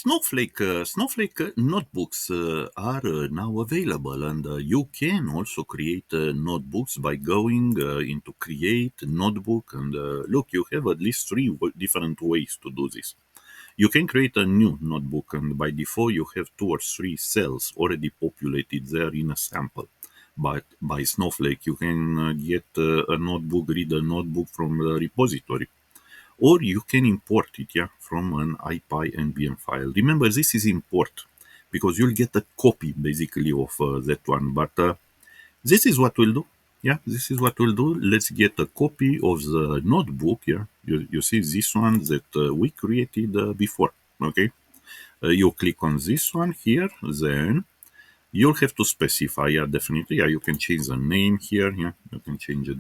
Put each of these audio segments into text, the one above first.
Snowflake notebooks are now available, and you can also create notebooks by going into Create Notebook. And look, you have at least three different ways to do this. You can create a new notebook, and by default, you have two or three cells already populated there in a sample. But by Snowflake, you can get a notebook, read a notebook from the repository, or you can import it, yeah, from an IPy NVM file. Remember, this is import because you'll get a copy basically of that one. But this is what we'll do. Yeah, this is what we'll do. Let's get a copy of the notebook. Yeah, you see this one that we created before. Okay, you click on this one here, then you'll have to specify. Yeah, definitely. Yeah, you can change the name here. Yeah, you can change it.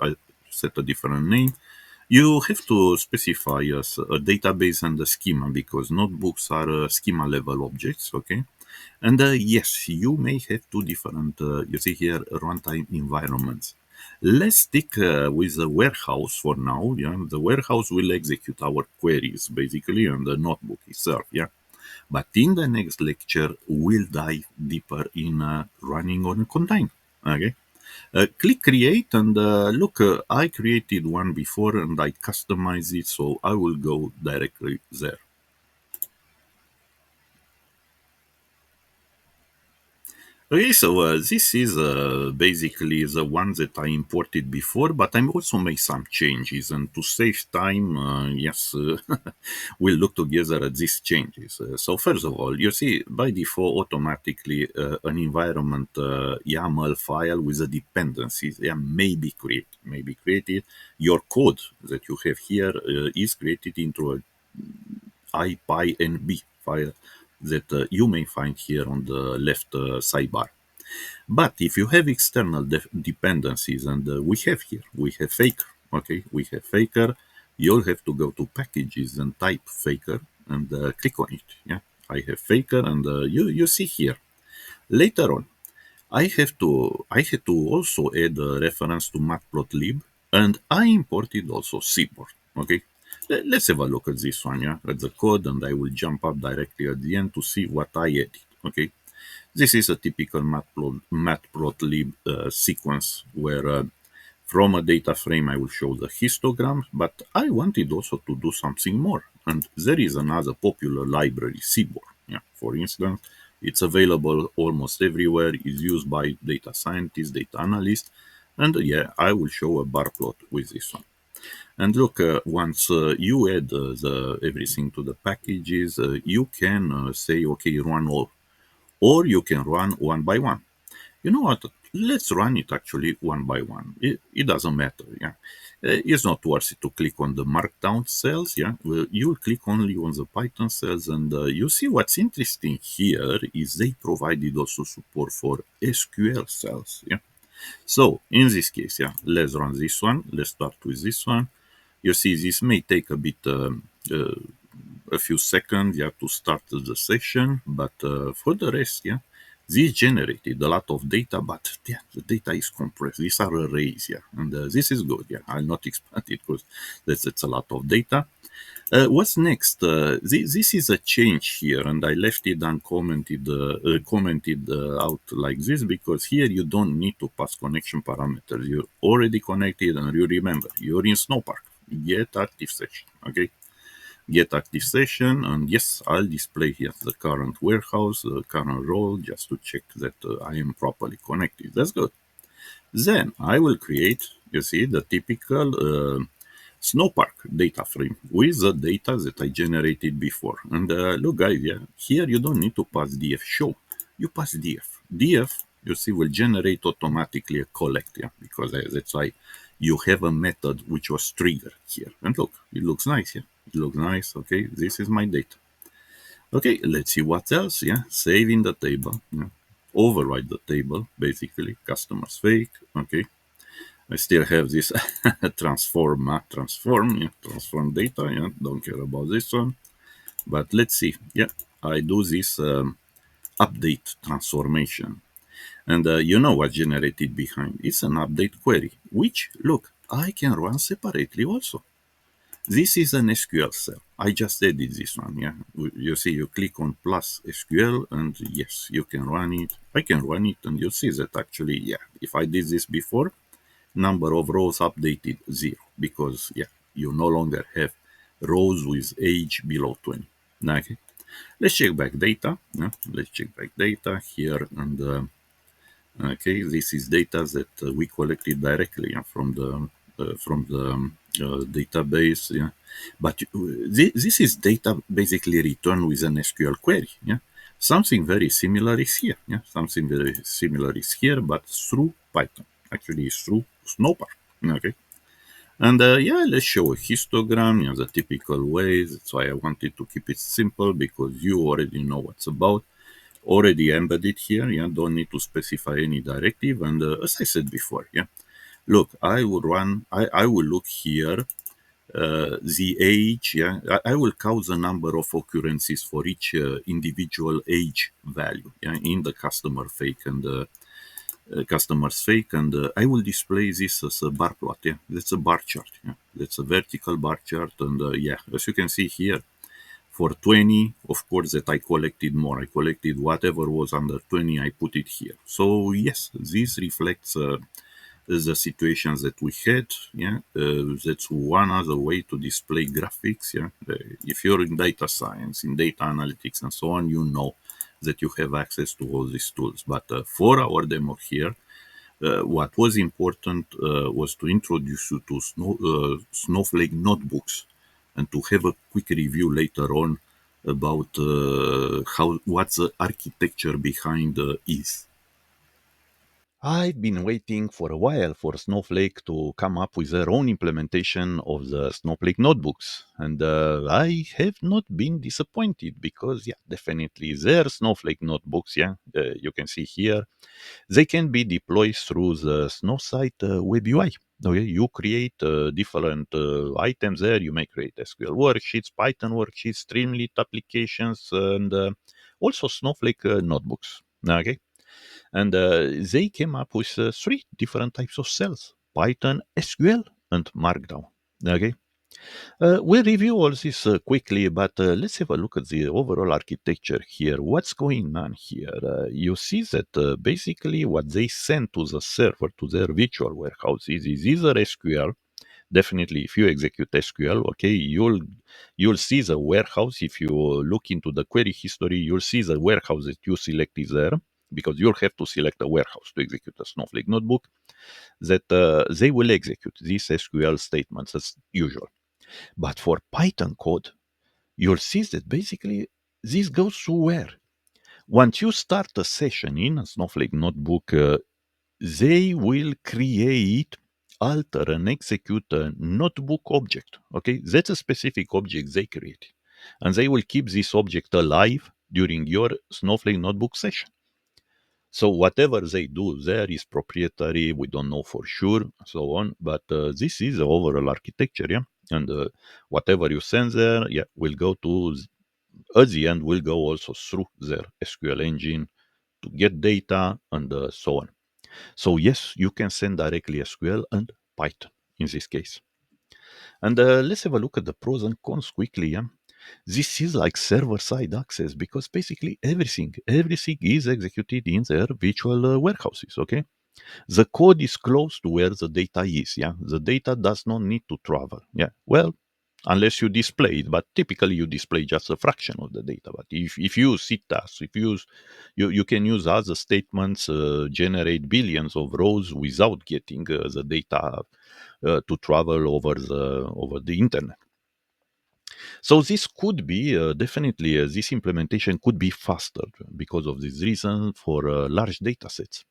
I set a different name. You have to specify a database and a schema because notebooks are schema level objects, okay? And yes, you may have two different, you see here, runtime environments. Let's stick with the warehouse for now. Yeah, the warehouse will execute our queries basically on the notebook itself. Yeah, but in the next lecture, we'll dive deeper in running on a container. Okay. Click create and look, I created one before and I customized it, so I will go directly there. Okay, so this is basically the one that I imported before, but I also made some changes. And to save time, yes, we'll look together at these changes. So first of all, you see by default automatically an environment YAML file with the dependencies may be created. Your code that you have here is created into a IPyNB file that you may find here on the left sidebar. But if you have external dependencies, and we have Faker, okay, we have Faker, you'll have to go to packages and type Faker and click on it. Yeah, I have Faker, and you see here. Later on, I had to also add a reference to matplotlib, and I imported also Seaboard. Okay, let's have a look at this one. Yeah, at the code, and I will jump up directly at the end to see what I added. Okay, this is a typical matplotlib sequence where from a data frame I will show the histogram, but I wanted also to do something more. And there is another popular library, Seaboard. Yeah, for instance, it's available almost everywhere, is used by data scientists, data analysts, and yeah, I will show a bar plot with this one. And look, once you add everything to the packages, you can say, okay, run all, or you can run one by one. You know what? Let's run it actually one by one. It doesn't matter. Yeah, it's not worth it to click on the markdown cells. Yeah, well, you'll click only on the Python cells, and you see what's interesting here is they provided also support for SQL cells. Yeah, so in this case, yeah, let's run this one. Let's start with this one. You see, this may take a bit. Uh, a few seconds, yeah, to start the session, but for the rest, yeah, this generated a lot of data, but yeah, the data is compressed. These are arrays, yeah, and this is good. Yeah, I'll not expand it because that's a lot of data. What's next? This is a change here, and I left it uncommented, commented out like this because here you don't need to pass connection parameters. You're already connected, and you remember you're in Snowpark. Get active session, okay? Get active session, and yes, I'll display here the current warehouse, the current role, just to check that I am properly connected. That's good. Then I will create, you see, the typical Snowpark data frame with the data that I generated before. And look, guys, yeah, here you don't need to pass df show. You pass df. Df, you see, will generate automatically a collect, yeah, because that's why you have a method which was triggered here. And look, it looks nice, yeah. It looks nice. Okay, this is my data. Okay, let's see what else. Yeah, save in the table. Yeah. Override the table, basically. Customers fake. Okay, I still have this transform data. Yeah, don't care about this one. But let's see. Yeah, I do this update transformation. And you know what's generated behind? It's an update query, which, look, I can run separately also. This is an SQL cell. I just added this one. Yeah, you see, you click on plus SQL, and yes, you can run it. I can run it, and you see that actually, yeah, if I did this before, number of rows updated zero because yeah, you no longer have rows with age below 20. Okay, let's check back data. Yeah? Let's check back data here, and okay, this is data that we collected directly from the database. Yeah, but this is data basically returned with an SQL query. Yeah, something very similar is here. Yeah, something very similar is here, but through Python. Actually, it's through Snowpark. Okay. And yeah, let's show a histogram, the typical way. That's why I wanted to keep it simple because you already know what's about, already embedded here. Yeah, don't need to specify any directive. And as I said before, yeah, look, I will look here the age. Yeah, I will count the number of occurrences for each individual age value. Yeah, in the customer's fake, and I will display this as a bar plot. Yeah, that's a bar chart. Yeah, that's a vertical bar chart, and yeah, as you can see here, for 20, of course, that I collected more. I collected whatever was under 20, I put it here. So yes, this reflects the situations that we had. Yeah, that's one other way to display graphics. Yeah, if you're in data science, in data analytics, and so on, you know that you have access to all these tools. But for our demo here, what was important was to introduce you to Snowflake Notebooks and to have a quick review later on about how what the architecture behind is. I've been waiting for a while for Snowflake to come up with their own implementation of the Snowflake notebooks. And I have not been disappointed because, yeah, definitely their Snowflake notebooks, yeah, you can see here, they can be deployed through the Snowsite web UI. Okay, you create different items there. You may create SQL worksheets, Python worksheets, Streamlit applications, and also Snowflake notebooks. Okay, and they came up with three different types of cells: Python, SQL, and Markdown. Okay, we'll review all this quickly, but let's have a look at the overall architecture here. What's going on here? You see that basically what they send to the server, to their virtual warehouse, is either SQL. Definitely, if you execute SQL, okay, you'll see the warehouse. If you look into the query history, you'll see the warehouse that you select is there because you'll have to select a warehouse to execute a Snowflake notebook. That they will execute these SQL statements as usual. But for Python code, you'll see that basically this goes through where? Once you start a session in a Snowflake notebook, they will create, alter, and execute a notebook object. Okay, that's a specific object they create, and they will keep this object alive during your Snowflake notebook session. So whatever they do there is proprietary. We don't know for sure, so on. But this is the overall architecture, yeah. And whatever you send there, yeah, will go to at the end will go also through their SQL engine to get data and so on. So yes, you can send directly SQL and Python in this case. And let's have a look at the pros and cons quickly. Yeah? This is like server-side access because basically everything is executed in their virtual warehouses. Okay, the code is close to where the data is. Yeah, the data does not need to travel. Yeah, well, unless you display it, but typically you display just a fraction of the data. But if you use CTAS, if you use you can use other statements, generate billions of rows without getting the data to travel over the internet. So this could be definitely this implementation could be faster because of this reason for large data sets.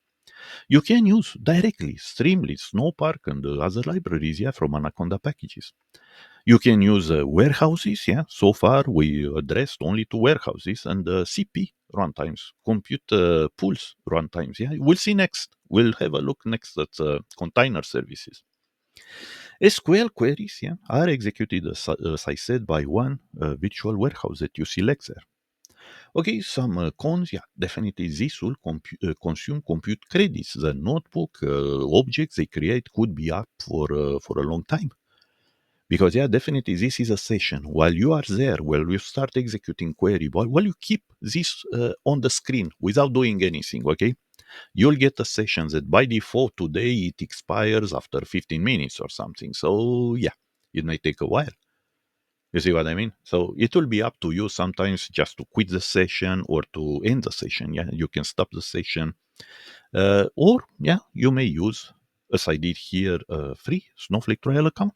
You can use directly Streamlit, Snowpark, and other libraries, yeah, from Anaconda packages. You can use warehouses, yeah. So far, we addressed only to warehouses and CP runtimes, compute pools runtimes. Yeah, we'll see next. We'll have a look next at container services. SQL queries, yeah, are executed, as I said, by one virtual warehouse that you select there. Okay, some cons, yeah, definitely this will consume compute credits. The notebook objects they create could be up for a long time. Because yeah, definitely this is a session. While you are there, while you start executing query, while you keep this on the screen without doing anything, okay, you'll get a session that by default today it expires after 15 minutes or something. So yeah, it may take a while. You see what I mean? So it will be up to you sometimes just to quit the session or to end the session. Yeah, you can stop the session. Or yeah, you may use, as I did here, a free Snowflake trial account.